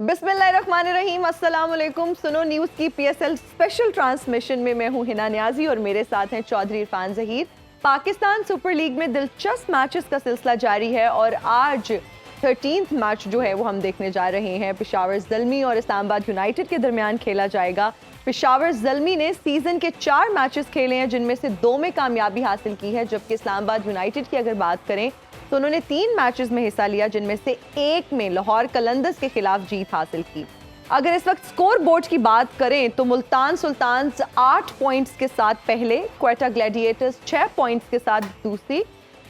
बिस्मिल्लाहिर्रहमानिर्रहीम, अस्सलाम वालेकुम। सुनो न्यूज़ की पीएसएल स्पेशल ट्रांसमिशन में मैं हूं हिना न्याजी और मेरे साथ हैं चौधरी इरफान ज़हीर। पाकिस्तान सुपर लीग में दिलचस्प मैचेस का सिलसिला जारी है और आज 13th मैच जो है वो हम देखने जा रहे हैं। पेशावर ज़ल्मी और इस्लामाबाद यूनाइटेड के दरमियान खेला जाएगा। पेशावर ज़ल्मी ने सीज़न के 4 मैचेस खेले हैं जिनमें से 2 में कामयाबी हासिल की है, जबकि इस्लामाबाद यूनाइटेड की अगर बात करें तो उन्होंने 3 मैचेस में हिस्सा लिया जिनमें से 1 में लाहौर कलंदर्स के खिलाफ जीत हासिल की। अगर इस वक्त स्कोर बोर्ड की बात करें तो मुल्तान सुल्तान्स 8 पॉइंट्स के साथ पहले, क्वेटा ग्लैडिएटर्स 6 पॉइंट्स के साथ दूसरी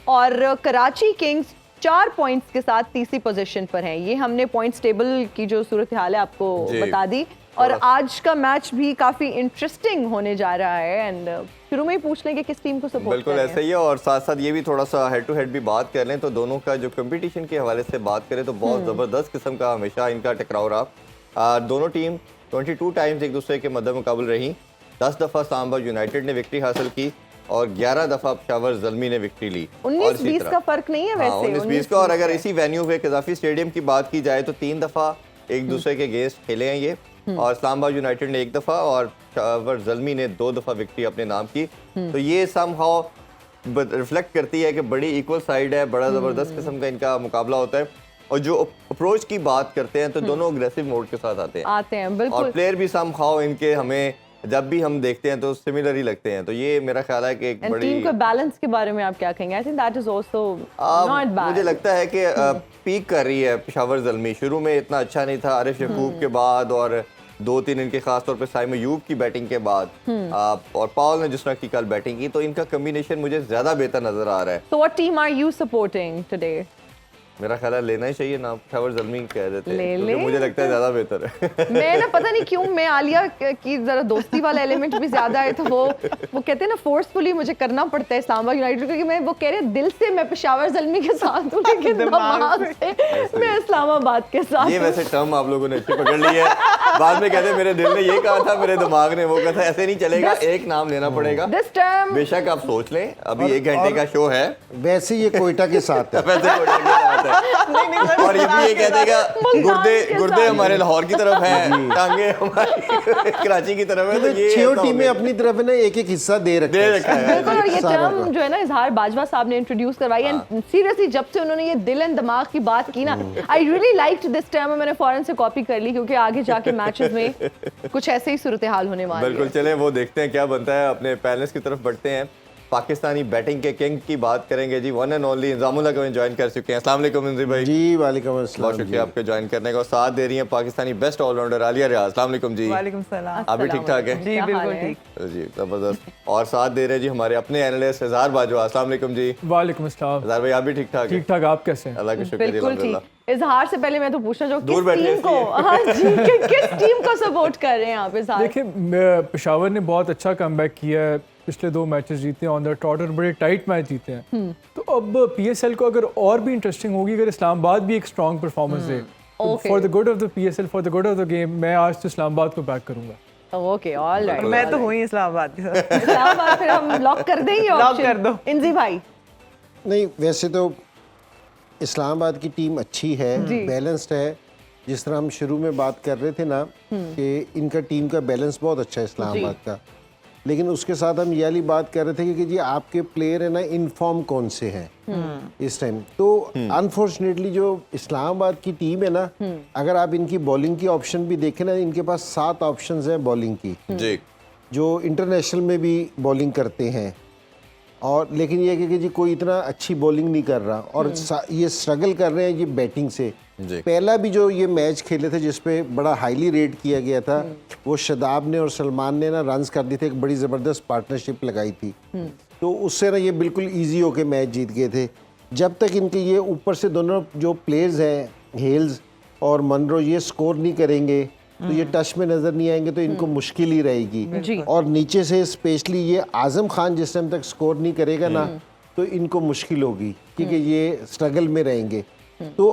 और कराची किंग्स 4 पॉइंट्स के साथ तीसरी पोजीशन पर हैं। ये हमने पॉइंट्स टेबल की जो सूरत हाल है आपको बता दी और आज का मैच भी काफी इंटरेस्टिंग होने जा रहा है। एंड शुरू में ही पूछ लें कि किस टीम को सपोर्ट करें। बिल्कुल ऐसा ही है और साथ साथ ये भी थोड़ा सा हेड टू हेड भी बात कर लें तो दोनों का जो कंपटीशन के हवाले से बात करें तो बहुत ज़बरदस्त किस्म का हमेशा इनका टकराव रहा। दोनों टीम 22 टाइम्स एक दूसरे के मद्दे मुकाबल रही। 10 दफ़ा इस्लामाबाद यूनाइटेड ने विक्ट्री हासिल की और 11 दफ़ा पेशावर ज़ल्मी ने विक्ट्री ली। 19-20 का फर्क नहीं है वैसे। 19-20 का। और अगर इसी वेन्यू पे कज़ाफ़ी स्टेडियम की बात की जाए तो 3 दफ़ा एक दूसरे के अगेंस्ट खेले हैं ये, और इस्लामाबाद यूनाइटेड ने 1 दफ़ा और पेशावर ज़ल्मी ने 2 दफ़ा विक्ट्री अपने नाम की। तो ये समहाउ रिफ्लेक्ट करती है कि बड़ी इक्वल साइड है, बड़ा ज़बरदस्त किस्म का इनका मुकाबला होता है। और जो अप्रोच की बात करते हैं तो दोनों अग्रेसिव मोड के साथ आते हैं बिल्कुल। और प्लेयर भी समहाउ इनके हमें जब भी हम देखते हैं तो सिमिलर ही लगते हैं। तो ये मेरा ख्याल है कि एक बड़ी टीम का बैलेंस के बारे में आप क्या कहेंगे? I think that is also not bad. मुझे लगता है कि पीक कर रही है पेशावर ज़ल्मी। शुरू में इतना अच्छा नहीं था, आरिफ यकूब के बाद और 2-3 इनके खास तौर पे साइम अयूब की बैटिंग के बाद और पाउल ने जिस तरह की कल बैटिंग की तो इनका कॉम्बिनेशन मुझे ज्यादा बेहतर नजर आ रहा है। So what team are you supporting today? मेरा ख्याल है लेना ही चाहिए ना, पेशावर ज़ल्मी कह देते हैं ले मुझे लगता है ज्यादा बेहतर है। मैं ना पता नहीं क्यों मैं आलिया की जरा दोस्ती वाला एलिमेंट भी ज्यादा है तो वो कहते हैं ना फोर्सफुली मुझे करना पड़ता है इस्लामाबाद यूनाइटेड क्योंकि मैं वो कह रहे दिल से मैं पेशावर ज़ल्मी के साथ हूं लेकिन दिमाग से मैं इस्लामाबाद के साथ। ये वैसे टर्म आप लोगों ने अच्छी पकड़ ली है। बाद में कहते हैं मेरे दिल ने ये कहा था, मेरे दिमाग ने वो कहा था। ऐसे नहीं चलेगा, एक नाम लेना पड़ेगा। दिस टर्म बेशक आप सोच लें, अभी 1 घंटे का शो है। वैसे ये कोइटा के साथ है। वैसे कोयटा के साथ है। और ये भी ये कह देगा गुर्दे हमारे लाहौर की तरफ हैं, टांगे हमारी कराची की तरफ है। तो ये 6 टीमें अपनी तरफ है ना एक हिस्सा दे रखा है। बिल्कुल। और ये टर्म जो है ना इजहार बाजवा साहब ने इंट्रोड्यूस करवाई एंड सीरियसली जब से उन्होंने ये दिल एंड दिमाग की बात की ना, I really liked this term. मैंने फौरन से कॉपी कर ली क्योंकि आगे जाके मैचेस में कुछ ऐसे ही सूरत हाल होने वाली है। बिल्कुल। चलें वो देखते हैं क्या बनता है। अपने पैनलिस्ट की तरफ बढ़ते हैं। पाकिस्तानी बैटिंग के किंग की बात करेंगे जी, वन एंड ओनली इंजामुल हक हमें ज्वाइन कर चुके हैं। अस्सलाम वालेकुम इंजी भाई। जी वालेकुम अस्सलाम। बहुत शुक्रिया आपके ज्वाइन करने का। साथ दे रही हैं पाकिस्तानी बेस्ट ऑलराउंडर आलिया रियाज। अस्सलाम वालेकुम जी। वालेकुम सलाम। आप भी ठीक ठाक हैं? जी बिल्कुल ठीक जी, जबरदस्त। और साथ दे रहे जी हमारे अपने एनालिस्ट इजहार बाजवा। अस्सलाम वालेकुम जी। वालेकुम अस्सलाम। इजहार भाई आप भी ठीक ठाक हैं? ठीक ठाक, आप कैसे हैं? अल्लाह का शुक्र जी, बिल्कुल अल्हम्दुलिल्लाह। ठीक। इजहार से पहले मैं तो पूछना चाहूँ दूर किस बैठिए टीम को हाँ जी किस टीम को सपोर्ट कर रहे हैं आप इजहार? देखिए पेशावर ने बहुत अच्छा कमबैक किया है, पिछले 2 मैचेस जीते हैं ऑन द ट्रॉट और बड़े टाइट मैच जीते हैं। तो अब पीएसएल को अगर और भी इंटरेस्टिंग होगी अगर इस्लामाबाद भी एक strong performance they for the good of the PSL, for the good of the game, मैं आज तो इस्लामाबाद को बैक करूंगा। Okay all right. मैं तो हुई इस्लामाबाद के साथ। इस्लामाबाद फिर हम लॉक कर दें ये लॉक ऑप्शन? कर दो। इंजी भाई नहीं वैसे तो इस्लामाबाद की टीम अच्छी है, बैलेंस्ड है। जिस तरह हम शुरू में बात कर रहे थे ना कि इनका टीम का बैलेंस बहुत अच्छा है इस्लामाबाद का, लेकिन उसके साथ हम ये वाली बात कर रहे थे कि जी आपके प्लेयर है ना इन फॉर्म कौन से हैं इस टाइम। तो अनफॉर्चुनेटली जो इस्लामाबाद की टीम है ना, अगर आप इनकी बॉलिंग की ऑप्शन भी देखें ना, इनके पास 7 ऑप्शंस हैं बॉलिंग की जी, जो इंटरनेशनल में भी बॉलिंग करते हैं। और लेकिन ये है कि जी कोई इतना अच्छी बॉलिंग नहीं कर रहा और ये स्ट्रगल कर रहे हैं ये बैटिंग से। पहला भी जो ये मैच खेले थे जिसपे बड़ा हाईली रेट किया गया था, वो शदाब ने और सलमान ने ना रन्स कर दिए थे, एक बड़ी ज़बरदस्त पार्टनरशिप लगाई थी। तो उससे ना ये बिल्कुल इजी होके मैच जीत गए थे। जब तक इनके ये ऊपर से दोनों जो प्लेयर्स हैं हेल्स और मनरो ये स्कोर नहीं करेंगे तो ये टच में नजर नहीं आएंगे तो इनको मुश्किल ही रहेगी। और नीचे से स्पेशली ये आजम खान जिस टाइम तक स्कोर नहीं करेगा ना तो इनको मुश्किल होगी क्योंकि ये स्ट्रगल में रहेंगे। तो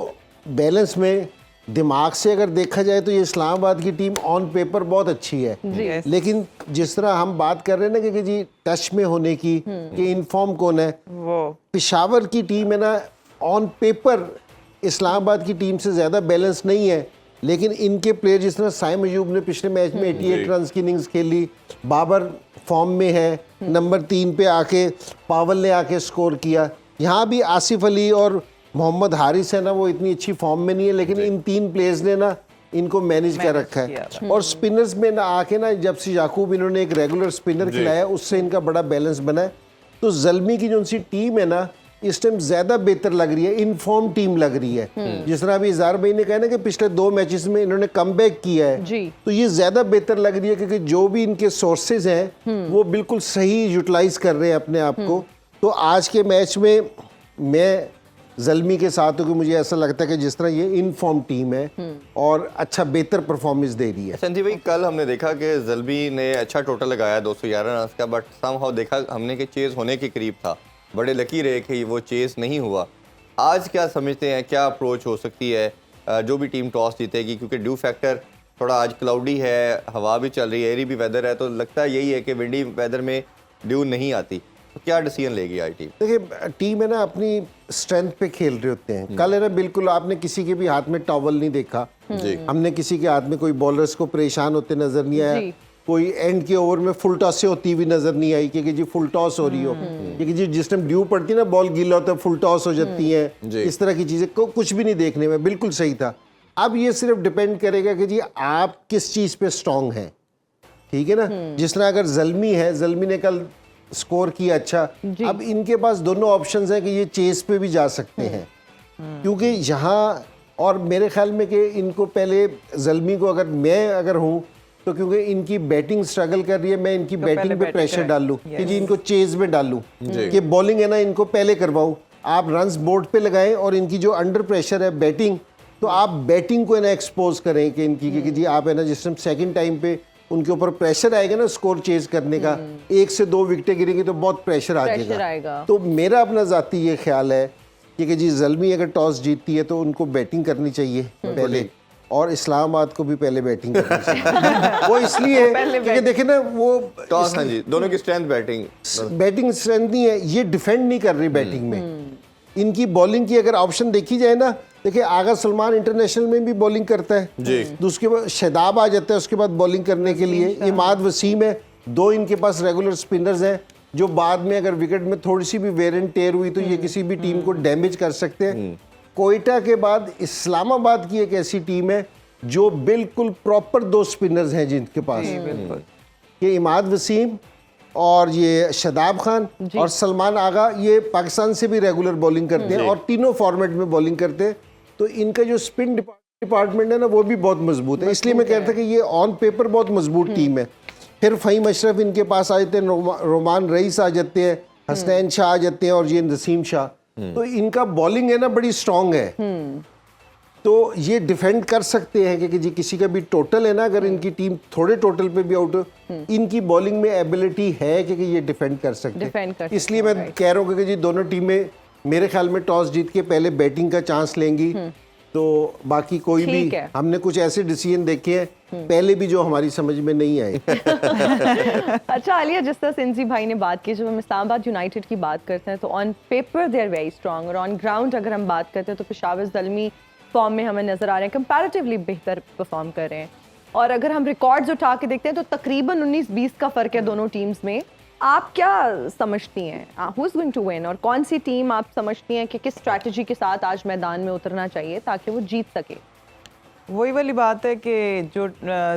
बैलेंस में दिमाग से अगर देखा जाए तो ये इस्लामाबाद की टीम ऑन पेपर बहुत अच्छी है, लेकिन जिस तरह हम बात कर रहे हैं ना कि जी टच में होने की कि इनफॉर्म कौन है, वो पेशावर की टीम है ना ऑन पेपर इस्लामाबाद की टीम से ज़्यादा बैलेंस नहीं है, लेकिन इनके प्लेयर जिस तरह साइम अयूब ने पिछले मैच में 88 रन की इनिंग्स खेली, बाबर फॉर्म में है, नंबर 3 पे आके पावल ने आके स्कोर किया। यहाँ भी आसिफ अली और मोहम्मद हारिस है ना, वो इतनी अच्छी फॉर्म में नहीं है, लेकिन इन 3 प्लेयर्स ने ना इनको मैनेज कर रखा है। और स्पिनर्स में ना आके ना, जब से याकूब इन्होंने एक रेगुलर स्पिनर खिलाया, उससे इनका बड़ा बैलेंस बना है। तो जल्मी की जो सी टीम है ना, इस टाइम ज्यादा बेहतर लग रही है, इनफॉर्म टीम लग रही है। जिस तरह अभी इज़हार भाई ने कहा ना कि पिछले 2 मैचेस में इन्होंने कमबैक किया है, जी। तो ये ज्यादा बेहतर लग रही है, क्योंकि जो भी इनके सोर्सेज हैं वो बिल्कुल सही यूटिलाइज कर रहे हैं अपने आप को। तो आज के मैच में मैं जल्मी के साथ हूँ कि मुझे ऐसा लगता है कि जिस तरह ये इनफॉर्म टीम है और अच्छा बेहतर परफॉर्मेंस दे रही है। संजीव भाई, कल हमने देखा कि जल्मी ने अच्छा टोटल लगाया 211 रन का, बट समहाउ देखा हमने कि चेज होने के करीब था, बड़े लकी रहे कि वो चेज नहीं हुआ। आज क्या समझते हैं, क्या अप्रोच हो सकती है जो भी टीम टॉस जीतेगी, क्योंकि ड्यू फैक्टर थोड़ा आज क्लाउडी है, हवा भी चल रही है, एरी भी वेदर है, तो लगता है यही है कि विंडी वेदर में ड्यू नहीं आती, तो क्या डिसीजन लेगी आज टीम? देखिए, टीम है ना अपनी स्ट्रेंथ पे खेल रहे होते हैं। कल है ना, बिल्कुल आपने किसी के भी हाथ में टॉवल नहीं देखा, हमने किसी के हाथ में कोई बॉलर्स को परेशान होते नजर नहीं आया, कोई एंड के ओवर में फुल टॉस से होती हुई नजर नहीं आई कि जी फुल टॉस हो रही हो, क्योंकि जी जिस टाइम ड्यू पड़ती है ना, बॉल गीला होता है, फुल टॉस हो जाती है, इस तरह की चीजें कुछ भी नहीं देखने में, बिल्कुल सही था। अब ये सिर्फ डिपेंड करेगा कि जी आप किस चीज पे स्ट्रांग हैं, ठीक है ना। जिस तरह अगर जल्मी है, जल्मी ने कल स्कोर किया अच्छा, अब इनके पास दोनों ऑप्शंस हैं कि ये चेस पे भी जा सकते हैं, क्योंकि यहाँ और मेरे ख्याल में कि इनको पहले जल्मी को अगर हूँ तो क्योंकि इनकी बैटिंग स्ट्रगल कर रही है, मैं इनकी बैटिंग पे प्रेशर डाल लूँ कि जी इनको चेज में डालूँ कि बॉलिंग है ना इनको पहले करवाऊँ, आप रन्स बोर्ड पे लगाएं और इनकी जो अंडर प्रेशर है बैटिंग, तो आप बैटिंग को है ना एक्सपोज करें कि इनकी कि जी आप है ना जिस टाइम सेकंड टाइम पे उनके ऊपर प्रेशर आएगा ना स्कोर चेज करने का, 1 से 2 विकेटें गिरेंगी तो बहुत प्रेशर आ जाएगा। तो मेरा अपना जाती ये ख्याल है कि जी जल्मी अगर टॉस जीतती है तो उनको बैटिंग करनी चाहिए पहले, और इस्लामाबाद को भी पहले बैटिंग करनी चाहिए। वो इसलिए क्योंकि देखे ना वो टॉस, हाँ जी, दोनों की स्ट्रेंथ बैटिंग स्ट्रेंथ नहीं है, ये डिफेंड नहीं कर रही बैटिंग में। इनकी बॉलिंग की अगर ऑप्शन देखी जाए ना, देखिए आगा सलमान इंटरनेशनल में भी बॉलिंग करता है जी, तो उसके बाद शदाब आ जाता है उसके बाद बॉलिंग करने के लिए, इमाद वसीम है, 2 इनके पास रेगुलर स्पिनर्स हैं जो बाद में अगर विकेट में थोड़ी सी भी वेर एंड टेयर हुई तो ये किसी भी टीम को डैमेज कर सकते हैं। कोयटा के बाद इस्लामाबाद की एक ऐसी टीम है जो बिल्कुल प्रॉपर 2 स्पिनर्स हैं जिनके पास, ये इमाद वसीम और ये शदाब खान और सलमान आगा, ये पाकिस्तान से भी रेगुलर बॉलिंग करते हैं और तीनों फॉर्मेट में बॉलिंग करते हैं, तो इनका जो स्पिन डिपार्टमेंट है ना वो भी बहुत मजबूत है। इसलिए मैं कहता था कि ये ऑन पेपर बहुत मजबूत टीम है। फिर फ़हीम अशरफ इनके पास आ जाते हैं, रोमान रईस आ जाते हैं, हसनैन शाह आ जाते हैं और ये नसीम शाह, तो इनका बॉलिंग है ना बड़ी स्ट्रांग है, तो ये डिफेंड कर सकते हैं कि जी किसी का भी टोटल है ना, अगर इनकी टीम थोड़े टोटल पे भी आउट हो, इनकी बॉलिंग में एबिलिटी है कि ये डिफेंड कर सकते हैं। इसलिए मैं कह रहा हूँ कि जी दोनों टीमें मेरे ख्याल में टॉस जीत के पहले बैटिंग का चांस लेंगी, तो बाकी कोई भी, हमने कुछ ऐसे डिसीजन देखे हैं पहले भी जो हमारी समझ में नहीं आए। अच्छा आलिया, जिस तरह सिंजी भाई ने बात की, जब हम इस्लामाबाद यूनाइटेड की बात करते हैं तो on paper they are very strong, और ऑन ग्राउंड अगर हम बात करते हैं तो पेशावर ज़ल्मी फॉर्म में हमें नजर आ रहे हैं, कंपैरेटिवली बेहतर परफॉर्म कर रहे हैं, और अगर हम रिकॉर्ड्स उठा के देखते हैं तो तकरीबन 19-20 का फर्क है दोनों टीम्स में। आप क्या समझती हैं who is going to win, और कौन सी टीम आप समझती हैं कि किस स्ट्रैटेजी के साथ आज मैदान में उतरना चाहिए ताकि वो जीत सके? वही वाली बात है कि जो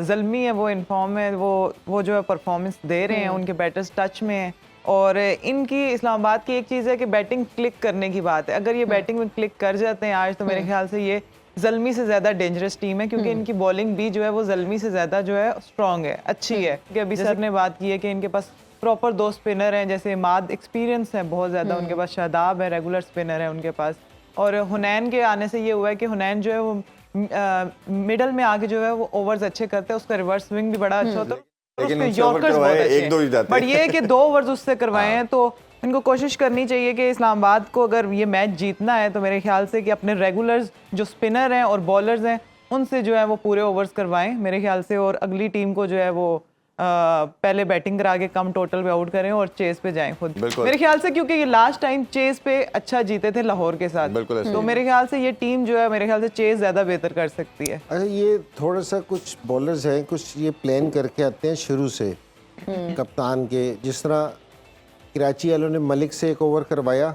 ज़ल्मी है वो इनफॉर्म है, वो जो है परफॉर्मेंस दे रहे हैं, उनके बैटर्स टच में हैं, और इनकी इस्लामाबाद की एक चीज़ है कि बैटिंग क्लिक करने की बात है। अगर ये बैटिंग में क्लिक कर जाते हैं आज, तो मेरे ख्याल से ये ज़ल्मी से ज़्यादा डेंजरस टीम है, क्योंकि इनकी बॉलिंग भी जो है वो ज़ल्मी से ज़्यादा जो है स्ट्रॉन्ग है, अच्छी है। क्योंकि अभी सर ने बात की है कि इनके पास प्रॉपर 2 स्पिनर हैं, जैसे इमाद एक्सपीरियंस है बहुत ज़्यादा, उनके पास शादाब है रेगुलर स्पिनर है उनके पास, और हुनैन के आने से ये हुआ है कि हुनैन जो है वो मिडल में आके जो है वो ओवर्स अच्छे करते हैं, उसका रिवर्स स्विंग भी बड़ा अच्छा होता है, लेकिन यॉर्कर्स बहुत अच्छे हैं, बट ये है कि 2 ओवर्स उससे करवाए हैं, तो इनको कोशिश करनी चाहिए कि इस्लामाबाद को अगर ये मैच जीतना है तो मेरे ख्याल से कि अपने रेगुलर्स जो स्पिनर हैं और बॉलर्स हैं उनसे जो है वो पूरे ओवर्स करवाएं मेरे ख्याल से, और अगली टीम को जो है वो पहले बैटिंग करा के कम टोटल पे आउट करें और चेस पे जाएं खुद। बिल्कुल। मेरे ख्याल से क्योंकि ये लास्ट टाइम चेस पे अच्छा जीते थे लाहौर के साथ, बिल्कुल ऐसे तो मेरे ख्याल से ये टीम जो है मेरे ख्याल से चेस ज्यादा बेहतर कर सकती है। अच्छा, ये थोड़ा सा कुछ बॉलर्स हैं, कुछ ये प्लान करके आते हैं शुरू से कप्तान के, जिस तरह कराची वालों ने मलिक से एक ओवर करवाया,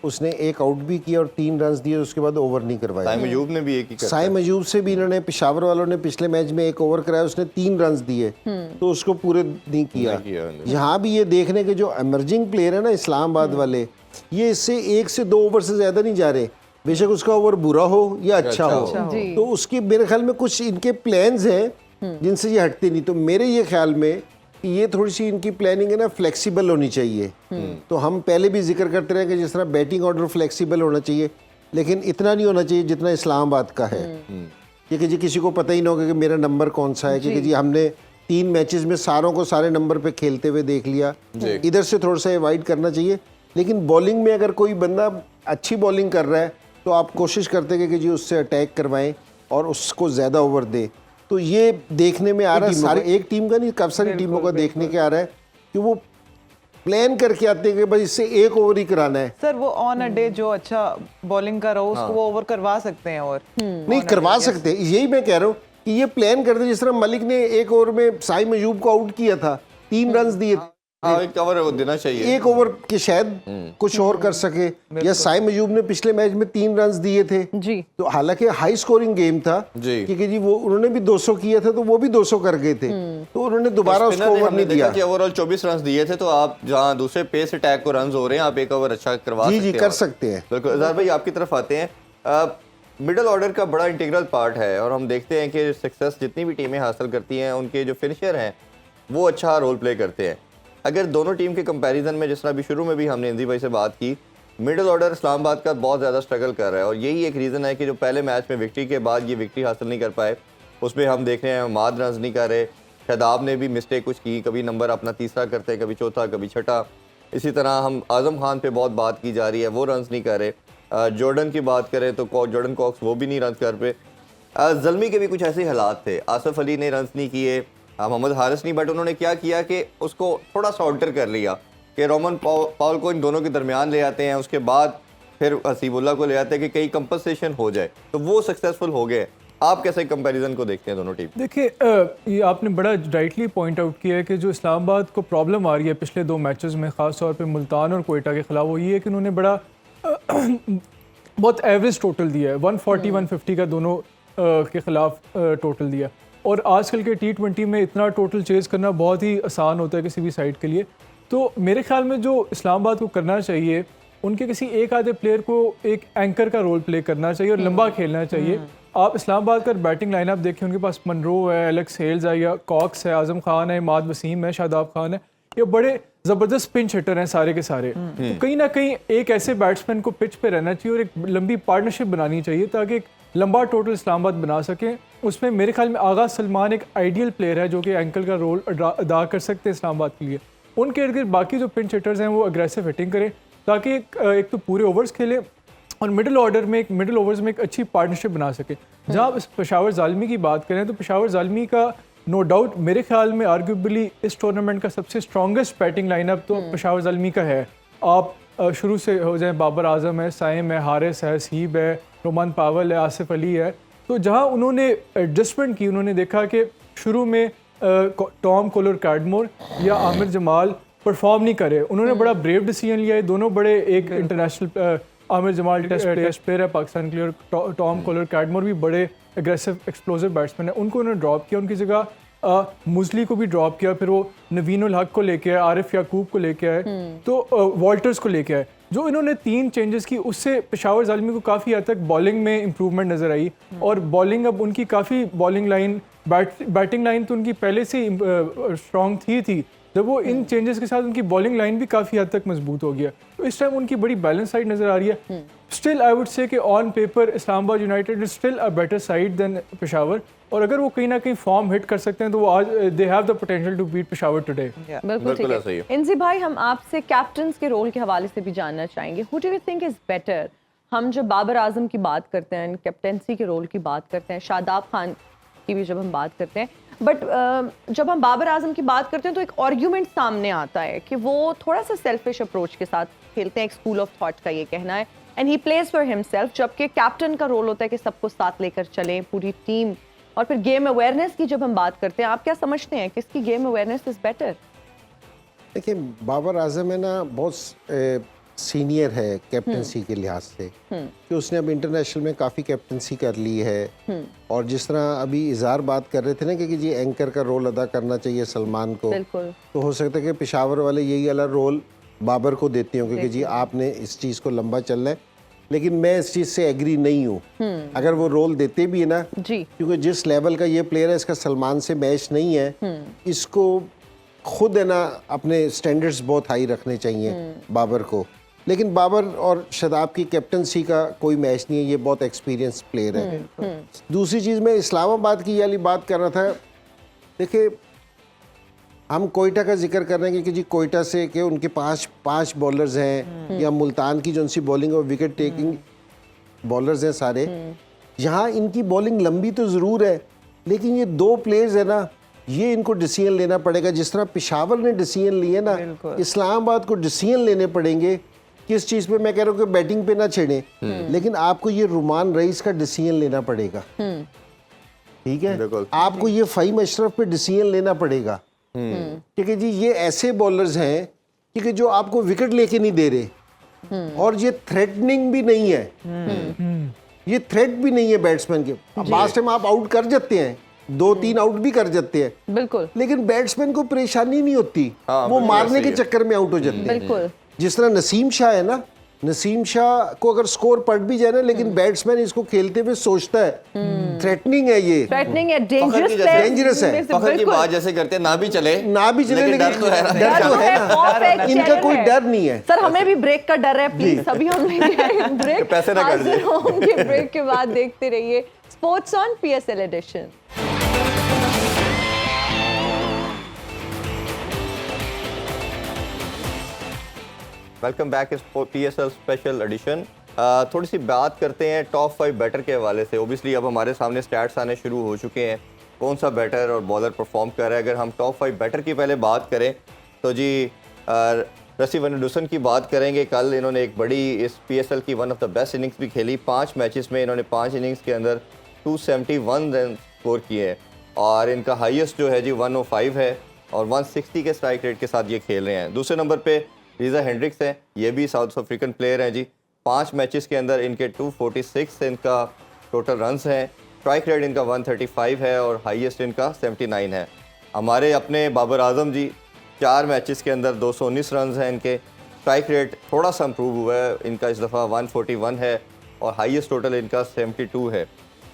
उसने एक आउट भी किया और 3 रन दिए, उसके बाद ओवर नहीं करवाया। साइम अयूब ने भी एक ही साइम अयूब से भी इन्होंने, पेशावर वालों ने पिछले मैच में एक ओवर कराया, उसने 3 रन दिए, तो उसको पूरे नहीं किया। यहाँ भी ये देखने के जो इमर्जिंग प्लेयर है ना इस्लामाबाद वाले, ये इससे 1 से 2 ओवर से ज्यादा नहीं जा रहे, बेशक उसका ओवर बुरा हो या अच्छा हो, तो उसके मेरे ख्याल में कुछ इनके प्लान्स हैं जिनसे ये हटते नहीं। तो मेरे ये ख्याल में कि ये थोड़ी सी इनकी प्लानिंग है ना फ्लेक्सिबल होनी चाहिए। तो हम पहले भी जिक्र करते रहे कि जिस तरह बैटिंग ऑर्डर फ्लेक्सिबल होना चाहिए, लेकिन इतना नहीं होना चाहिए जितना इस्लामाबाद का है, क्योंकि जी किसी को पता ही ना होगा कि मेरा नंबर कौन सा है, क्योंकि जी हमने 3 मैचेस में सारों को सारे नंबर पे खेलते हुए देख लिया। इधर से थोड़ा सा अवॉइड करना चाहिए। लेकिन बॉलिंग में अगर कोई बंदा अच्छी बॉलिंग कर रहा है तो आप कोशिश करते हैं कि जी उससे अटैक करवाएं और उसको ज़्यादा ओवर दे। तो ये देखने में आ रहा है, सारे एक टीम का नहीं, काफ़ी सारी टीमों का देखने के आ रहा है कि वो प्लान करके आते हैं कि भाई इससे एक ओवर ही कराना है। सर वो ऑन अ डे जो अच्छा बॉलिंग कर रहा हो उसको वो ओवर करवा सकते हैं, और नहीं करवा सकते, यही मैं कह रहा हूँ कि ये प्लान करते, जिस तरह मलिक ने एक ओवर में साइम अयूब को आउट किया था, 3 रन दिए थे, हाँ, एक ओवर देना चाहिए, एक ओवर के शायद कुछ और कर सके। या साइम अयूब ने पिछले मैच में 3 रन दिए थे जी, तो हालांकि हाई स्कोरिंग गेम था जी, क्योंकि जी वो उन्होंने भी 200 किया था तो वो भी 200 कर गए थे, तो उन्होंने दोबारा उसको ओवर नहीं दिया। ओवरऑल 24 रन दिए थे, तो आप जहां दूसरे पेस अटैक को रन हो रहे हैं, आप एक ओवर अच्छा करवा जी सकते जी हैं। कर सकते हैं। बिल्कुल। अज़हर भाई आपकी तरफ आते हैं, मिडिल ऑर्डर का बड़ा इंटीग्रल पार्ट है और हम देखते हैं कि सक्सेस जितनी भी टीमें हासिल करती हैं उनके जो फिनिशर हैं वो अच्छा रोल प्ले करते हैं। अगर दोनों टीम के कंपैरिजन में, जिस तरह अभी शुरू में भी हमने इंजी भाई से बात की, मिडिल ऑर्डर इस्लामाबाद का बहुत ज़्यादा स्ट्रगल कर रहा है और यही एक रीज़न है कि जो पहले मैच में विक्ट्री के बाद ये विक्ट्री हासिल नहीं कर पाए, उसमें हम देख रहे हैं माद रन नहीं कर रहे, शादाब ने भी मिस्टेक कुछ की, कभी नंबर अपना तीसरा करते हैं, कभी चौथा, कभी छठा। इसी तरह हम आज़म खान पे बहुत बात की जा रही है, वो रन नहीं कर रहे। जॉर्डन की बात करें तो जॉर्डन कॉक्स वो भी नहीं रन कर पे। ज़ल्मी के भी कुछ ऐसे हालात थे, आसिफ अली ने रन नहीं किए, मोहम्मद हारिस नहीं, बट उन्होंने क्या किया कि उसको थोड़ा सा ऑल्टर कर लिया कि रोमन पाउल को इन दोनों के दरमियान ले आते हैं, उसके बाद फिर हसीबुल्ला को ले आते हैं कि कहीं कंपनसेशन हो जाए, तो वो सक्सेसफुल हो गए। आप कैसे कंपैरिजन को देखते हैं दोनों टीम? देखिए, ये आपने बड़ा राइटली पॉइंट आउट किया है कि जो इस्लामाबाद को प्रॉब्लम आ रही है पिछले 2 मैचेस में, ख़ास तौर पे मुल्तान और कोयटा के ख़िलाफ़, वो ये है कि उन्होंने बड़ा बहुत एवरेज टोटल दिया है, 140-150 का दोनों के ख़िलाफ़ टोटल दिया। और आजकल के T20 में इतना टोटल चेज़ करना बहुत ही आसान होता है किसी भी साइड के लिए। तो मेरे ख्याल में जो इस्लामाबाद को करना चाहिए, उनके किसी एक आधे प्लेयर को एक एंकर का रोल प्ले करना चाहिए और लंबा खेलना चाहिए। आप इस्लामाबाद का बैटिंग लाइनअप देखें, उनके पास मनरो है, एलेक्स हेल्स है, या कॉक्स है, आज़म खान है, इमाद वसीम है, शादाब खान है, ये बड़े ज़बरदस्त पिंच हिटर हैं सारे के सारे। तो कहीं ना कहीं एक ऐसे बैट्समैन को पिच पे रहना चाहिए और एक लंबी पार्टनरशिप बनानी चाहिए ताकि एक लंबा टोटल इस्लामाबाद बना सकें। उसमें मेरे ख्याल में आगाज़ सलमान एक आइडियल प्लेयर है जो कि एंकल का रोल अदा कर सकते हैं इस्लामाबाद के लिए। उनके इर्द गिर्द बाकी जो पिंच हिटर्स हैं वो अग्रेसिव हिटिंग करें ताकि एक तो पूरे ओवर्स खेलें और मिडिल ओवर्स में एक अच्छी पार्टनरशिप बना सके। जहाँ आप पेशावर ज़ालमी की बात करें तो पेशावर ज़ालमी का नो डाउट मेरे ख्याल में आर्ग्यूबली इस टूर्नामेंट का सबसे स्ट्रॉन्गेस्ट बैटिंग लाइनअप तो पेशावर ज़ालमी का है। आप शुरू से हो जाए, बाबर आजम है, साइम है, हारिस है, सीब है, रोमान पावल है, आसिफ अली है, तो जहाँ उन्होंने एडजस्टमेंट की, उन्होंने देखा कि शुरू में टॉम कोलर कैडमोर या आमिर जमाल परफॉर्म नहीं करे, उन्होंने बड़ा ब्रेव डिसीजन लिया। ये दोनों बड़े एक international, Aamir Jamal test player है पाकिस्तान के लिए, और टॉम कोलर कैडमोर भी बड़े एग्रेसिव एक्सप्लोसिव बैट्समैन है, उनको उन्होंने ड्रॉप किया, उनकी जगह मुजली को भी ड्रॉप किया, फिर वो नवीन उल हक को लेके आए, आरिफ याकूब को लेके आए, तो वॉल्टर्स को लेके आए। जो इन्होंने 3 चेंजेस की उससे पेशावर ज़ालमी को काफ़ी हद तक बॉलिंग में इंप्रूवमेंट नज़र आई और बॉलिंग अब उनकी काफ़ी बॉलिंग लाइन बैटिंग लाइन तो उनकी पहले से स्ट्रॉन्ग थी जब वो इन चेंजेस के साथ उनकी बॉलिंग लाइन भी काफ़ी हद तक मजबूत हो गया, तो इस टाइम उनकी बड़ी बैलेंस साइड नज़र आ रही है। स्टिल आई वुड से कि on paper Islamabad United is still a better side than Peshawar, और अगर वो कहीं ना कहीं फॉर्म हिट कर सकते हैं तो वो आज they have the potential to beat Peshawar today. बिल्कुल ठीक ऐसा ही है। है। इंजी भाई, हम आपसे कैप्टन्स के रोल के हवाले से भी जानना चाहेंगे, who do you think is better? हम जब बाबर आजम की बात करते हैं, कैप्टनसी के रोल की बात करते हैं, शादाब खान की भी जब हम बात करते हैं, बट जब हम बाबर आजम की बात करते हैं तो एक आर्ग्यूमेंट सामने आता है कि वो थोड़ा सा सेल्फिश अप्रोच के साथ खेलते हैं, एक स्कूल ऑफ थॉट का ये कहना है, and he plays for himself, जबकि कैप्टन का रोल होता है कि सबको साथ लेकर चलें, पूरी टीम। और फिर गेम अवेयरनेस की जब हम बात करते हैं, आप क्या समझते हैं किसकी गेम अवेयरनेस इज बेटर? देखिए, बाबर आजम है ना, बहुत सीनियर है कैप्टनसी के लिहाज से, कि उसने अब इंटरनेशनल में काफ़ी कैप्टनसी कर ली है। और जिस तरह अभी इजहार बात कर रहे थे ना कि जी एंकर का रोल अदा करना चाहिए सलमान को, बिल्कुल। तो हो सकता है कि पेशावर वाले यही वाला रोल बाबर को देते होंगे कि जी आपने इस चीज़ को लंबा चलना है। लेकिन मैं इस चीज़ से एग्री नहीं हूँ। अगर वो रोल देते भी है ना जी, क्योंकि जिस लेवल का ये प्लेयर है, इसका सलमान से मैच नहीं है, इसको खुद है ना अपने स्टैंडर्ड्स बहुत हाई रखने चाहिए बाबर को। लेकिन बाबर और शदाब की कैप्टनसी का कोई मैच नहीं है, ये बहुत एक्सपीरियंस प्लेयर है। दूसरी चीज़, मैं इस्लामाबाद की ये वाली बात कर रहा था। देखिए, हम कोयटा का जिक्र कर रहे हैं कि जी कोयटा से कि उनके पांच बॉलर्स हैं, या मुल्तान की जो उनकी बॉलिंग और विकेट टेकिंग बॉलर्स हैं सारे। यहाँ इनकी बॉलिंग लंबी तो ज़रूर है, लेकिन ये दो प्लेयर्स है ना, ये इनको डिसीजन लेना पड़ेगा। जिस तरह पेशावर ने डिसीजन लिए ना, इस्लामाबाद को डिसीजन लेने पड़ेंगे। किस चीज़ पे? मैं कह रहा हूँ कि बैटिंग पे ना छेड़े, लेकिन आपको ये रुमान रईस का डिसीजन लेना पड़ेगा, ठीक है? आपको ये फ़हीम अशरफ पे डिसीजन लेना पड़ेगा, क्योंकि जी ये ऐसे बॉलर्स हैं कि जो आपको विकेट लेके नहीं दे रहे, और ये थ्रेटनिंग भी नहीं है, ये थ्रेट भी नहीं है बैट्समैन के। लास्ट टाइम आप आउट कर जाते हैं, 2-3 आउट भी कर जाते हैं, बिल्कुल, लेकिन बैट्समैन को परेशानी नहीं होती, वो मारने के चक्कर में आउट हो जाते हैं। बिल्कुल। जिस तरह नसीम शाह है ना, नसीम शाह को अगर स्कोर पड़ भी जाए ना, लेकिन बैट्समैन इसको खेलते हुए सोचता है थ्रेटनिंग है, ये थ्रेटनिंग है, डेंजरस डेंजरस है। फखर की बात जैसे करते हैं, ना भी चले, लेकिन डर तो है ना, डर तो है ना, इनका कोई डर नहीं है। सर, हमें भी ब्रेक का डर है, प्लीज सभी हम लेंगे ब्रेक। पैसे ना कट जाए। होंगे ब्रेक के बाद, देखते रहिए sports on PSL edition. Welcome back इस PSL स्पेशल एडिशन। थोड़ी सी बात करते हैं टॉप 5 बैटर के हवाले से। ओबियसली अब हमारे सामने स्टैट्स आने शुरू हो चुके हैं, कौन सा बैटर और बॉलर परफॉर्म कर रहा है। अगर हम टॉप 5 बैटर की पहले बात करें तो जी रसी वनडुसन की बात करेंगे। कल इन्होंने एक बड़ी इस PSL की one of the best innings भी खेली। 5 मैचेस में इन्होंने 5 इनिंग्स के अंदर 271 रन स्कोर किए हैं, और इनका हाईएस्ट जो है जी 105 है, और 160 के स्ट्राइक रेट के साथ ये खेल रहे हैं। दूसरे नंबर पे रीज़ा हेंड्रिक्स हैं, ये भी साउथ अफ्रीकन प्लेयर हैं जी। 5 मैचेस के अंदर इनके 246 इनका टोटल रन्स हैं, स्ट्राइक रेट इनका 135 है, और हाईएस्ट इनका 79 है। हमारे अपने बाबर आजम जी 4 मैचेस के अंदर 219 रन्स हैं इनके, स्ट्राइक रेट थोड़ा सा इम्प्रूव हुआ है इनका, इस दफ़ा 141 है, और हाईएस्ट टोटल इनका 72 है।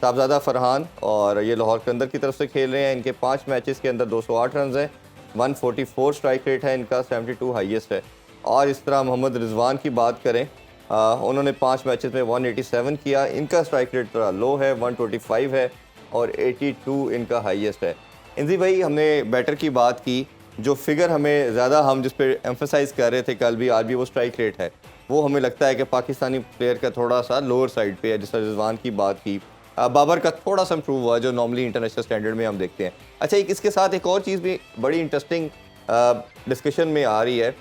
साहबजादा फरहान, और ये लाहौर कलंदर की तरफ से खेल रहे हैं। इनके 5 मैचेस के अंदर 208 रन हैं, 144 स्ट्राइक रेट है इनका, 72 हाईएस्ट है। और इस तरह मोहम्मद रिजवान की बात करें, उन्होंने 5 मैचेस में 187 किया, इनका स्ट्राइक रेट थोड़ा लो है, 125 है, और 82 इनका हाईएस्ट है। इंजी भाई, हमने बैटर की बात की, जो फिगर हमें ज़्यादा हम जिस पे एम्फेसाइज कर रहे थे कल भी आज भी, वो स्ट्राइक रेट है। वो हमें लगता है कि पाकिस्तानी प्लेयर का थोड़ा सा लोअर साइड पे है। जिस तरह रिजवान की बात की, बाबर का थोड़ा सा इम्प्रूव हुआ जो नॉर्मली इंटरनेशनल स्टैंडर्ड में हम देखते हैं। अच्छा, इसके साथ एक और चीज़ भी बड़ी इंटरेस्टिंग डिस्कशन में आ रही है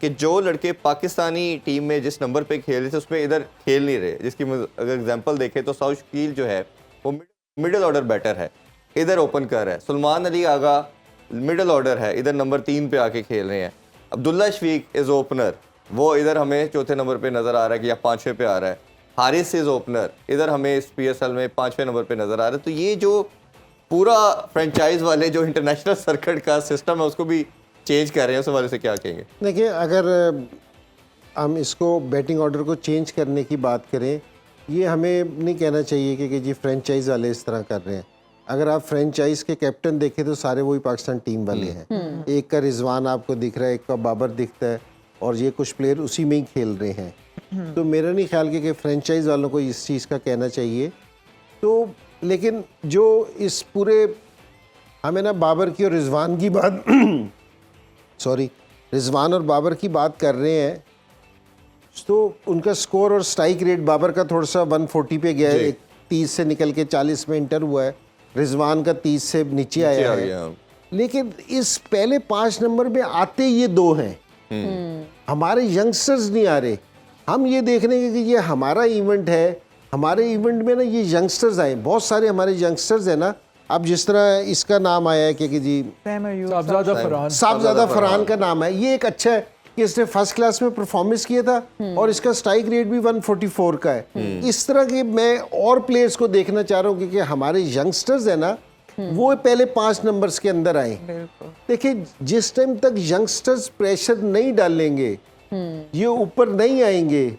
कि जो लड़के पाकिस्तानी टीम में जिस नंबर पे खेल रहे थे उसमें इधर खेल नहीं रहे। जिसकी अगर एग्जांपल देखें तो साउथ शकील जो है वो मिडिल ऑर्डर बैटर है, इधर ओपन कर है। सलमान अली आगा मिडिल ऑर्डर है, इधर नंबर 3 पे आके खेल रहे हैं। अब्दुल्ला शफीक इज़ ओपनर, वो इधर हमें चौथे नंबर पे नज़र आ रहा है कि या 5वें पे आ रहा है। हारिस इज़ ओपनर, इधर हमें इस PSL में 5वें नंबर पे नज़र आ रहा है। तो ये जो पूरा फ्रेंचाइज वाले जो इंटरनेशनल सर्किट का सिस्टम है उसको भी चेंज कर रहे हैं, उस हवाले से क्या कहेंगे? देखिए, अगर हम इसको बैटिंग ऑर्डर को चेंज करने की बात करें, ये हमें नहीं कहना चाहिए कि जी फ्रेंचाइज वाले इस तरह कर रहे हैं। अगर आप फ्रेंचाइज के कैप्टन देखें तो सारे वही पाकिस्तान टीम वाले हैं। एक का रिजवान आपको दिख रहा है, एक का बाबर दिखता है, और ये कुछ प्लेयर उसी में ही खेल रहे हैं। तो मेरा नहीं ख्याल कि फ्रेंचाइज वालों को इस चीज़ का कहना चाहिए। तो लेकिन जो इस पूरे हमें ना बाबर की और रिजवान की बात रिजवान और बाबर की बात कर रहे हैं, तो उनका स्कोर और स्ट्राइक रेट बाबर का थोड़ा सा 140 पे गया है, 30 से निकल के 40 में इंटर हुआ है, रिजवान का 30 से नीचे आया आ है, गया। लेकिन इस पहले 5 नंबर में आते ये 2 हैं। हमारे यंगस्टर्स नहीं आ रहे। हम ये देख रहे हैं कि ये हमारा इवेंट है, हमारे इवेंट में ना ये यंगस्टर्स आए, बहुत सारे हमारे यंगस्टर्स हैं ना। अब जिस तरह इसका नाम आया है कि जी साहबजादा फरहान, साहबजादा फरहान का नाम है, ये एक अच्छा है कि इसने फर्स्ट क्लास में परफॉर्मेंस किया था और इसका स्ट्राइक रेट भी 144 का है। इस तरह के मैं और प्लेयर्स को देखना चाह रहा हूँ क्योंकि हमारे यंगस्टर्स है ना, वो पहले 5 नंबर्स के अंदर आए। देखिए, जिस टाइम तक यंगस्टर्स प्रेशर नहीं डालेंगे, ये ऊपर नहीं आएंगे,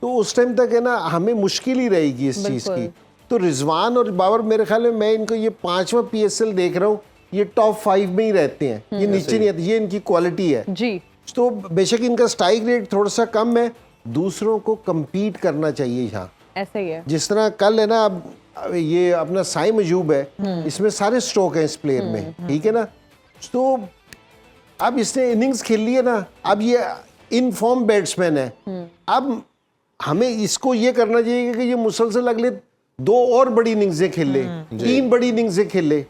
तो उस टाइम तक है ना हमें मुश्किल ही रहेगी इस चीज़ की। तो रिजवान और बाबर, मेरे ख्याल में मैं इनको ये 5वां PSL देख रहा हूँ, ये टॉप 5 में ही रहते हैं, ये नीचे नहीं आते। ये इनकी क्वालिटी है जी। तो बेशक इनका स्ट्राइक रेट थोड़ा सा कम है, दूसरों को compete करना चाहिए यहाँ। ऐसा ही है। जिस तरह कल है ना, अब ये अपना साइम अयूब है, इसमें सारे स्ट्रोक हैं इस प्लेयर में, ठीक है ना। तो अब इसने इनिंग्स खेल ली है ना, अब ये इन फॉर्म बैट्समैन है। अब हमें इसको ये करना चाहिए कि ये मुसलसल अगले 2 और बड़ी इनिंग्सें खेले, 3 बड़ी इनिंग्सें खेले,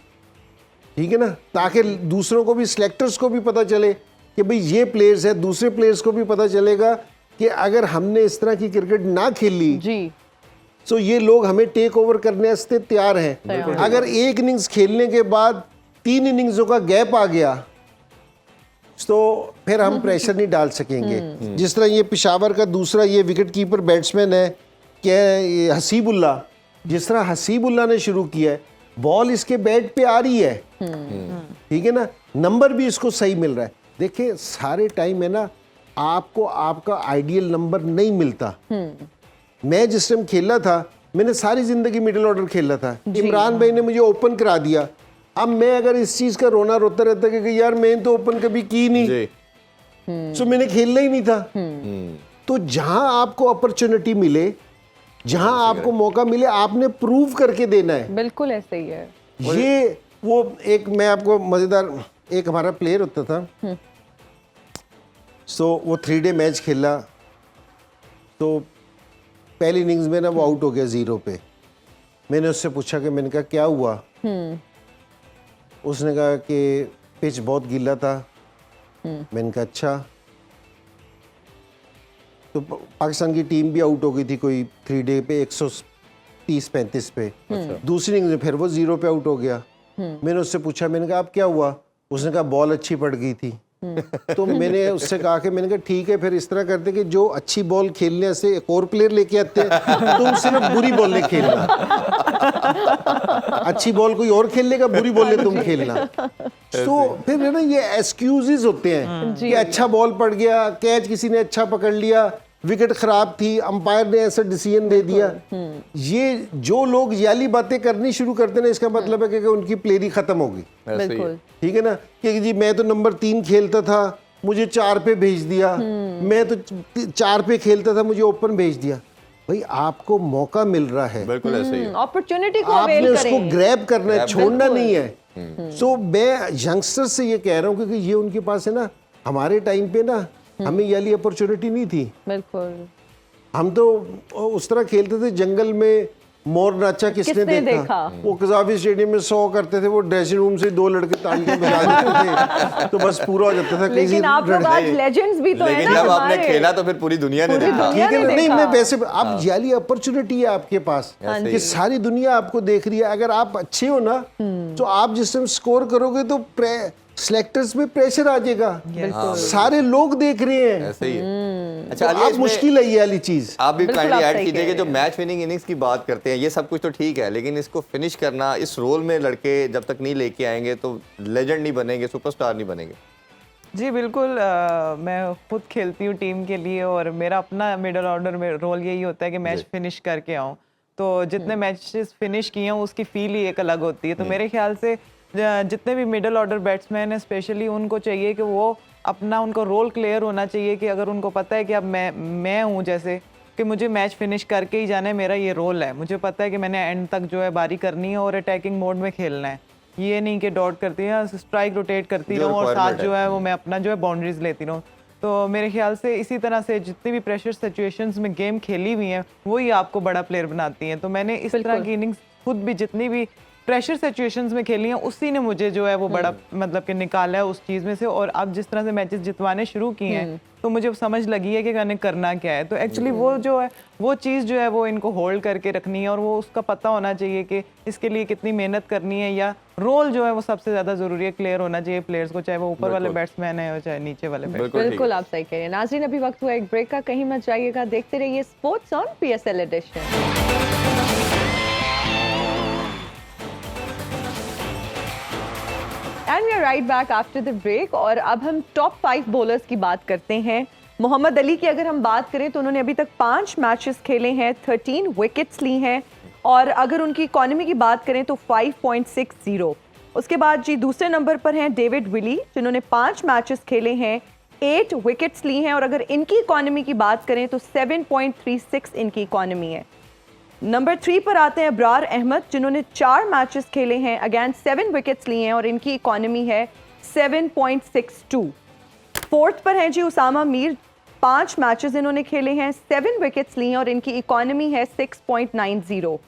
ठीक है ना, ताकि दूसरों को भी, सिलेक्टर्स को भी पता चले कि भाई ये प्लेयर्स है। दूसरे प्लेयर्स को भी पता चलेगा कि अगर हमने इस तरह की क्रिकेट ना खेली जी, तो ये लोग हमें टेक ओवर करने से तैयार हैं। अगर एक इनिंग्स खेलने के बाद 3 इनिंग्सों का गैप आ गया तो फिर हम प्रेशर नहीं डाल सकेंगे। जिस तरह ये पेशावर का दूसरा ये विकेट कीपर बैट्समैन है क्या, हसीबुल्ला, जिस तरह हसीबुल्ला ने शुरू किया है, बॉल इसके बैट पे आ रही है, ठीक है ना, नंबर भी इसको सही मिल रहा है। देखिए, सारे टाइम है ना आपको आपका आइडियल नंबर नहीं मिलता। मैं जिस टाइम खेला था, मैंने सारी जिंदगी मिडिल ऑर्डर खेला था। इमरान भाई ने मुझे ओपन करा दिया। अब मैं अगर इस चीज का रोना रोता रहता कि यार मैंने तो ओपन कभी की नहीं, तो मैंने खेलना ही नहीं था। तो जहां आपको अपॉर्चुनिटी मिले, जहां आपको मौका मिले, आपने प्रूव करके देना है। बिल्कुल ऐसा ही है। ये वो एक मैं आपको मजेदार, एक हमारा प्लेयर होता था, सो वो 3 डे मैच खेला, तो पहली इनिंग्स में ना वो आउट हो गया 0 पे। मैंने उससे पूछा कि, मैंने कहा क्या हुआ? उसने कहा कि पिच बहुत गीला था। मैंने कहा अच्छा। तो पाकिस्तान की टीम भी आउट हो गई थी कोई 3 डे पे 130-35 पे। दूसरी इनिंग्स में फिर वो 0 पे आउट हो गया। मैंने उससे पूछा, मैंने कहा अब क्या हुआ? उसने कहा बॉल अच्छी पड़ गई थी। तो मैंने उससे कहा कि, मैंने कहा ठीक है, फिर इस तरह करते कि जो अच्छी बॉल खेलने से एक और प्लेयर लेके आते हैं, तुम सिर्फ बुरी बॉल नहीं खेलना। अच्छी बॉल कोई और खेल लेगा, बुरी बॉल तुम खेलना। तो फिर है ना ये एक्सक्यूजेस होते हैं कि अच्छा बॉल पड़ गया, कैच किसी ने अच्छा पकड़ लिया, विकेट खराब थी, अंपायर ने ऐसा डिसीजन दे दिया। ये जो लोग याली बातें करनी शुरू करते हैं, इसका मतलब है कि उनकी प्लेयरी खत्म होगी। बिल्कुल, ठीक है ना, कि जी मैं तो नंबर 3 खेलता था, मुझे 4 पे भेज दिया, मैं तो 4 पे खेलता था, मुझे ओपन भेज दिया। भाई आपको मौका मिल रहा है, बिल्कुल ऐसे ही है। अपॉर्चुनिटी को आपने अवेल उसको करें। ग्रैब करना है, छोड़ना नहीं है। सो मैं यंगस्टर से ये कह रहा हूँ क्योंकि ये उनके पास है ना, हमारे टाइम पे ना हमें ये वाली अपॉर्चुनिटी नहीं थी। बिल्कुल, हम तो उस तरह खेलते थे, जंगल में मोर नाचा किसने देखा? वो कज़ाफी स्टेडियम में 100 करते थे, वो ड्रेसिंग रूम से 2 लड़के ताल के बजा देते थे, तो बस पूरा हो जाता था। लेकिन आप लोग आज लेजेंड्स भी तो हैं लेकिन ना जब आपने हमारे। खेला तो फिर पूरी दुनिया ने देखा। दुनिया ठीक है ने ना? नहीं, देखा। मैं वैसे अब जाली अपॉर्चुनिटी है आपके पास कि सारी दुनिया आपको देख रही है। अगर आप अच्छे हो ना, तो आप जिस टाइम स्कोर करोगे तो सिलेक्टर्स में प्रेशर आ जाएगा, सारे लोग देख रहे हैं। ऐसे ही है। अच्छा, तो आलिया, आप इसमें मुश्किल है ये वाली चीज। आप भी बिल्कुल, काइंडली आप ऐड सही कीजिए कह कि जो रहे मैच विनिंग इनिंग्स की बात करते हैं, ये सब कुछ तो ठीक है, लेकिन इसको फिनिश करना, इस रोल में लड़के जब तक नहीं लेके आएंगे तो लेजेंड नहीं बनेंगे, सुपरस्टार नहीं बनेंगे। जी बिल्कुल, मैं खुद खेलती हूँ टीम के लिए और मेरा अपना मिडल ऑर्डर में रोल यही होता है कि मैच फिनिश करके आऊँ। तो जितने मैचेस फिनिश किए हैं उसकी फील ही एक अलग होती है। तो मेरे ख्याल से जितने भी मिडल ऑर्डर बैट्समैन हैं स्पेशली, उनको चाहिए कि वो अपना, उनको रोल क्लियर होना चाहिए कि अगर उनको पता है कि अब मैं हूँ, जैसे कि मुझे मैच फिनिश करके ही जाना है, मेरा ये रोल है, मुझे पता है कि मैंने एंड तक जो है बारी करनी है और अटैकिंग मोड में खेलना है। ये नहीं कि डॉट करती है, स्ट्राइक रोटेट करती रहूँ और साथ जो है वो मैं अपना जो है बाउंड्रीज लेती रहूँ। तो मेरे ख्याल से इसी तरह से जितनी भी प्रेशर सिचुएशंस में गेम खेली हुई हैं, वही आपको बड़ा प्लेयर बनाती हैं। तो मैंने इस तरह की इनिंग्स खुद भी जितनी भी प्रेशर सिचुएशंस में खेली हैं, उसी ने मुझे जो है वो बड़ा मतलब कि निकाला है उस चीज़ में से। और अब जिस तरह से मैचेस जितवाने शुरू किए हैं तो मुझे समझ लगी है कि मैंने करना क्या है। तो एक्चुअली वो जो है वो चीज़ जो है वो इनको होल्ड करके रखनी है और वो उसका पता होना चाहिए कि इसके लिए कितनी मेहनत करनी है, या रोल जो है वो सबसे ज़्यादा ज़रूरी है, क्लियर होना चाहिए प्लेयर्स को, चाहे वो ऊपर वाले बैट्समैन है चाहे नीचे वाले बैट्समैन। बिल्कुल आप सही कह रहे हैं। नाज़रीन, अभी वक्त हुआ एक ब्रेक का, कहीं मत जाइएगा, देखते रहिए sports on PSL edition. And we are right back after the break और अब हम टॉप 5 बॉलर्स की बात करते हैं। मोहम्मद अली की अगर हम बात करें तो उन्होंने अभी तक 5 मैचेस खेले हैं, 13 विकेट्स ली हैं और अगर उनकी इकॉनमी की बात करें तो 5.60। उसके बाद जी दूसरे नंबर पर हैं डेविड विली जिन्होंने 5 मैचेस खेले हैं, 8 विकेट्स ली हैं और अगर इनकी इकॉनमी की बात करें तो 7.36 इनकी इकॉनमी है। नंबर 3 पर आते हैं अब्रार अहमद जिन्होंने 4 मैचेस खेले हैं, अगेन 7 विकेट्स लिए हैं और इनकी इकॉनमी है 7.62। फोर्थ पर हैं जी उसामा मीर, 5 मैचेस इन्होंने खेले हैं, 7 विकेट्स लिए हैं और इनकी इकॉनमी है 6.90।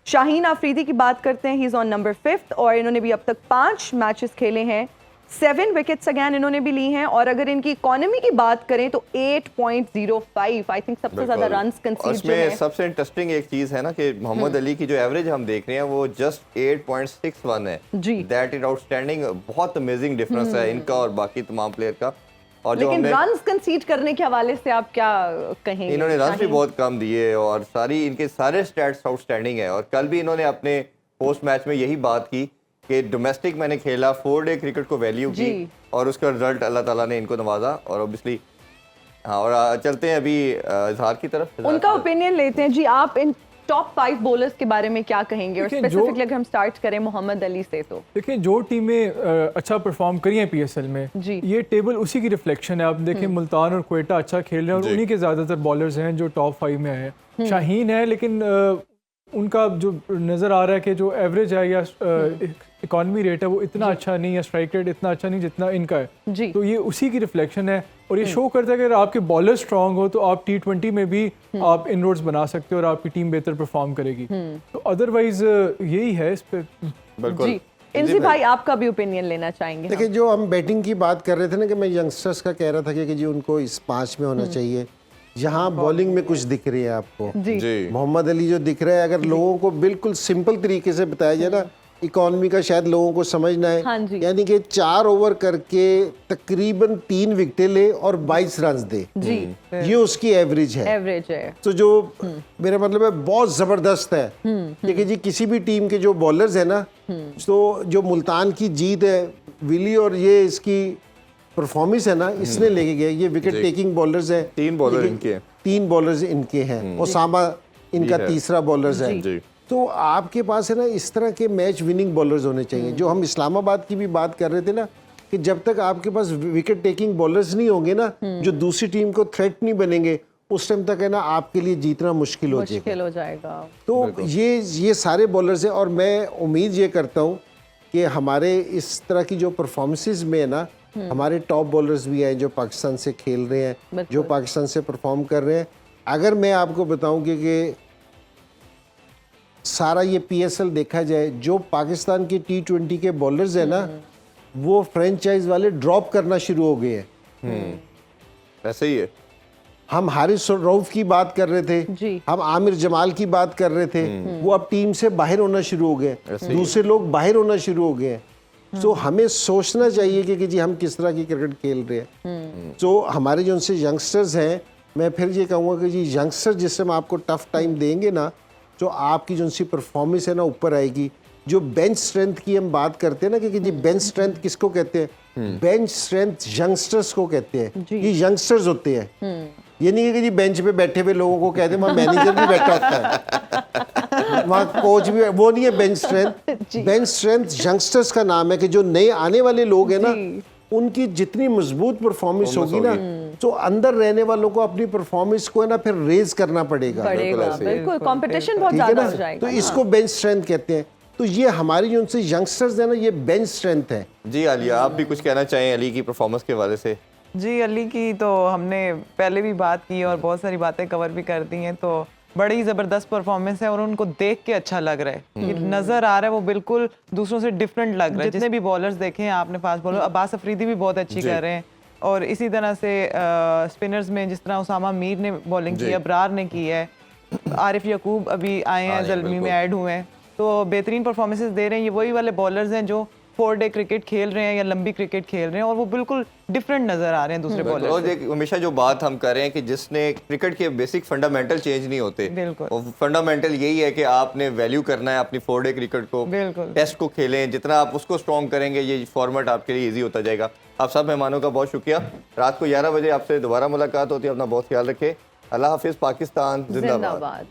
शाहीन आफरीदी की बात करते हैं, ही इज़ ऑन नंबर 5 और इन्होंने भी अब तक 5 मैचेस खेले हैं, 7 विकेट्स अगैन इन्होंने भी ली हैं और अगर इनकी इकॉनमी की बात करें तो 8.05। आई थिंक सबसे ज्यादा रन्स कंसीड जो उसमें है। सबसे इंटरेस्टिंग एक चीज है ना कि मोहम्मद अली की जो एवरेज हम देख रहे हैं वो जस्ट 8.61 है जी। दैट इज आउटस्टैंडिंग, बहुत अमेजिंग डिफरेंस है इनका और बाकी तमाम प्लेयर का। और जो लेकिन हमने रन्स कंसीड करने के हवाले से आप क्या कहेंगे? इन्होंने रन भी शाहीन? बहुत कम दिए और सारी इनके सारे स्टैट्स आउटस्टैंडिंग है। और कल भी इन्होंने अपने पोस्ट मैच में यही बात की कि डोमेस्टिक मैंने खेला, 4 डे क्रिकेट को वैल्यू की और उसका रिजल्ट अल्लाह ताला ने इनको नवाजा। और ऑब्वियसली हाँ, और चलते हैं अभी इजहार की तरफ। उनका ओपिनियन लेते हैं जी। आप इन टॉप 5 बॉलर्स के बारे में क्या कहेंगे और देखिए, स्पेसिफिकली अगर हम स्टार्ट करें मोहम्मद अली से तो देखिए जो टीमें अच्छा परफॉर्म करी हैं PSL में, जी। ये टेबल उसी की रिफ्लेक्शन है। आप देखें मुल्तान और क्वेटा अच्छा खेल रहे हैं और उन्हीं के ज़्यादातर बॉलर्स हैं जो टॉप 5 में हैं। शाहीन है लेकिन उनका जो नज़र आ रहा है कि जो एवरेज है या इकॉनमी रेट है वो इतना अच्छा नहीं है, स्ट्राइक रेट इतना अच्छा नहीं जितना इनका है जी। तो ये उसी की रिफ्लेक्शन है और ये शो करता है कि अगर आपके बॉलर स्ट्रांग हो तो आप T20 में भी आप इनरोड्स बना सकते हो और आपकी टीम बेहतर परफॉर्म करेगी। तो अदरवाइज यही है इस पे। बिल्कुल। जी। इंजी भाई आपका भी ओपिनियन लेना चाहेंगे? देखिए जो हम बैटिंग की बात कर रहे थे ना कि मैं यंगस्टर्स का कह रहा था कि जी उनको इस 5 में होना चाहिए। यहाँ बॉलिंग में कुछ दिख रही है आपको जी। मोहम्मद अली जो दिख रहा है, अगर लोगों को बिल्कुल सिंपल तरीके से बताया जाए ना, इकॉनमी का शायद लोगों को समझना है, हाँ जी। यानी कि 4 ओवर करके तकरीबन 3 विकेटें ले और 22 रन दे जी। ये उसकी एवरेज है। एवरेज है। तो जो मेरा मतलब है बहुत जबरदस्त है। देखिए जी किसी भी टीम के जो बॉलर्स है ना, तो जो मुल्तान की जीत है विली और ये इसकी परफॉर्मेंस है ना, इसने लेके गया। ये विकेट टेकिंग बॉलर्स हैं, 3 बॉलर इनके हैं। 3 बॉलर्स इनके हैं, ओसामा इनका तीसरा बॉलर्स है। जी। तो आपके पास है ना इस तरह के मैच विनिंग बॉलर्स होने चाहिए। जो हम इस्लामाबाद की भी बात कर रहे थे ना कि जब तक आपके पास विकेट टेकिंग बॉलर्स नहीं होंगे ना, जो दूसरी टीम को थ्रेट नहीं बनेंगे, उस टाइम तक है ना आपके लिए जीतना मुश्किल हो जाएगा। मुश्किल हो जाएगा। तो ये सारे बॉलर्स हैं और मैं उम्मीद ये करता हूँ कि हमारे इस तरह की जो परफॉर्मेंसेस में है ना, हमारे टॉप बॉलर्स भी हैं जो पाकिस्तान से खेल रहे हैं, जो पाकिस्तान से परफॉर्म कर रहे हैं। अगर मैं आपको बताऊं कि सारा ये PSL देखा जाए, जो पाकिस्तान के T20 के बॉलर्स हैं ना, वो फ्रेंचाइज वाले ड्रॉप करना शुरू हो गए हैं। ऐसे ही है। हम हारिस रऊफ की बात कर रहे थे जी। हम आमिर जमाल की बात कर रहे थे, वो अब टीम से बाहर होना शुरू हो गए, दूसरे लोग बाहर होना शुरू हो गए। तो हमें सोचना चाहिए कि जी हम किस तरह की क्रिकेट खेल रहे हैं। तो हमारे जो उनसे यंगस्टर्स हैं, मैं फिर ये कहूँगा कि जी यंगस्टर जिस समय आपको टफ टाइम देंगे ना, तो आपकी जो उनसी परफॉर्मेंस है ना ऊपर आएगी। जो बेंच स्ट्रेंथ की हम बात करते हैं ना कि जी बेंच स्ट्रेंथ किसको कहते हैं? बेंच स्ट्रेंथ यंगस्टर्स को कहते हैं। ये यंगस्टर्स होते हैं। ये नहीं है कि जी बेंच पे बैठे हुए लोगों को कहते हैं, वहाँ मैनेजर भी बैठा होता है, वहाँ कोच भी, वो नहीं है bench strength. Bench strength youngsters का नाम है कि जो नए आने वाले लोग हैं ना, उनकी जितनी मजबूत परफॉर्मेंस होगी ना, तो अंदर रहने वालों को अपनी परफॉर्मेंस को है ना फिर रेज करना पड़ेगा। बिल्कुल कंपटीशन बहुत ठीक है ज्यादा ना? हो जाएगा। तो इसको बेंच स्ट्रेंथ कहते हैं। तो ये हमारी जो उनसे यंगस्टर्स है ना, ये बेंच स्ट्रेंथ है। जी आलिया, आप भी कुछ कहना चाहें अली की परफॉर्मेंस के हवाले से? जी, अली की तो हमने पहले भी बात की और बहुत सारी बातें कवर भी कर दी हैं। तो बड़ी ज़बरदस्त परफॉर्मेंस है और उनको देख के अच्छा लग रहा है, कि नज़र आ रहा है वो बिल्कुल दूसरों से डिफरेंट लग रहा है। जितने भी बॉलर्स देखे हैं आपने फास्ट बॉलर, अब्बास अफरीदी भी बहुत अच्छी कर रहे हैं, और इसी तरह से स्पिनर्स में जिस तरह उसामा मीर ने बॉलिंग की है, अबरार ने की है, आरिफ यकूब अभी आए हैं, ज़ल्मी में ऐड हुए हैं, तो बेहतरीन परफॉर्मेंसेस दे रहे हैं। ये वही वाले बॉलर्स हैं जो 4 डे क्रिकेट खेल रहे हैं या लंबी क्रिकेट खेल रहे हैं, और वो बिल्कुल डिफरेंट नजर आ रहे हैं दूसरे बॉलर्स और एक हमेशा जो बात हम कर रहे हैं कि जिसने क्रिकेट के बेसिक फंडामेंटल चेंज नहीं होते, बिल्कुल। और फंडामेंटल यही है कि आपने वैल्यू करना है अपनी 4 डे क्रिकेट को, बिल्कुल। टेस्ट को खेलें, जितना आप उसको स्ट्रॉन्ग करेंगे ये फॉर्मेट आपके लिए इजी होता जाएगा। आप सब मेहमानों का बहुत शुक्रिया। रात को 11 बजे आपसे दोबारा मुलाकात होती है, अपना बहुत ख्याल रखें। अल्लाह हाफिज़। पाकिस्तान जिंदाबाद। जिंदाबाद।